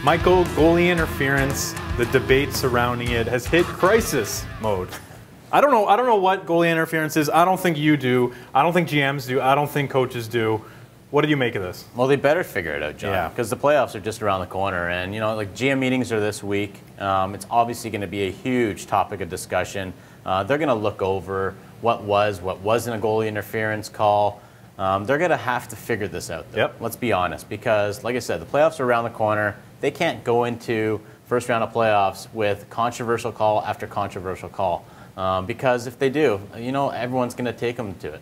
Michael, goalie interference, the debate surrounding it has hit crisis mode. I don't know what goalie interference is. I don't think you do. I don't think GMs do. I don't think coaches do. What do you make of this? Well, they better figure it out, John, because the playoffs are just around the corner. And, you know, like GM meetings are this week. It's obviously going to be a huge topic of discussion. They're going to look over what wasn't a goalie interference call. They're going to have to figure this out, though. Yep. Let's be honest, because, like I said, the playoffs are around the corner. They can't go into first round of playoffs with controversial call after controversial call, because if they do, you know, everyone's going to take them to it.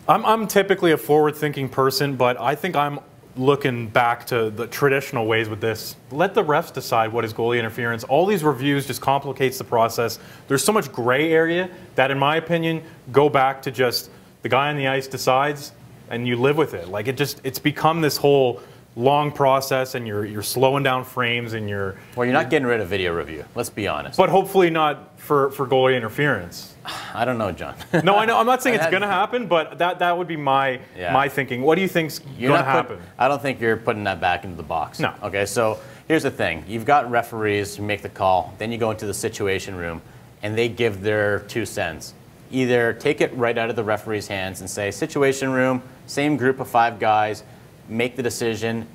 I'm typically a forward-thinking person, but I think I'm looking back to the traditional ways with this. Let the refs decide what is goalie interference. All these reviews just complicates the process. There's so much gray area that, in my opinion, go back to just the guy on the ice decides and you live with it. Like it's become this whole long process, and you're slowing down frames, and you're not getting rid of video review. Let's be honest. But hopefully not for goalie interference. I don't know, John. No, I know. I'm not saying it's going to happen, but that would be my thinking. What do you think's going to happen? I don't think you're putting that back into the box. No. Okay, so here's the thing. You've got referees who make the call. Then you go into the situation room, and they give their 2 cents. Either take it right out of the referee's hands and say, situation room, same group of 5 guys, make the decision.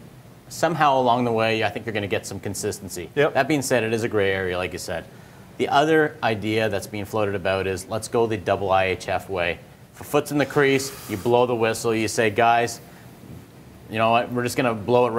Somehow along the way, I think you're going to get some consistency. Yep. That being said, it is a gray area, like you said. The other idea that's being floated about is let's go the double IHF way. If a foot's in the crease, you blow the whistle. You say, guys, you know what? We're just going to blow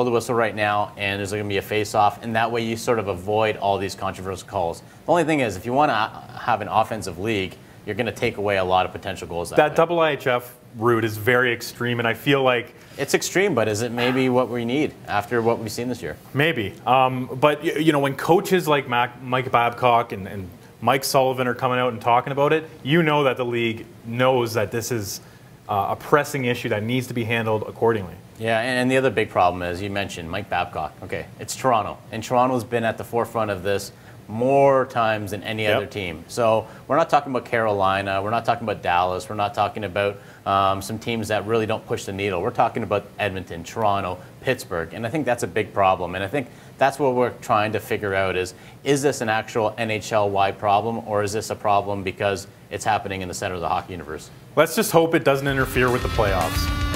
the whistle right now, and there's going to be a face-off, and that way you sort of avoid all these controversial calls. The only thing is, if you want to have an offensive league, you're going to take away a lot of potential goals that way. Double IHF route is very extreme, and I feel like it's extreme, but is it maybe what we need after what we've seen this year? Maybe. But, you know, when coaches like Mike Babcock and Mike Sullivan are coming out and talking about it, you know that the league knows that this is a pressing issue that needs to be handled accordingly. Yeah, and the other big problem is, you mentioned Mike Babcock. Okay, it's Toronto, and Toronto's been at the forefront of this more times than any other team. So we're not talking about Carolina, we're not talking about Dallas, we're not talking about some teams that really don't push the needle. We're talking about Edmonton, Toronto, Pittsburgh, and I think that's a big problem. And I think that's what we're trying to figure out is this an actual NHL-wide problem, or is this a problem because it's happening in the center of the hockey universe? Let's just hope it doesn't interfere with the playoffs.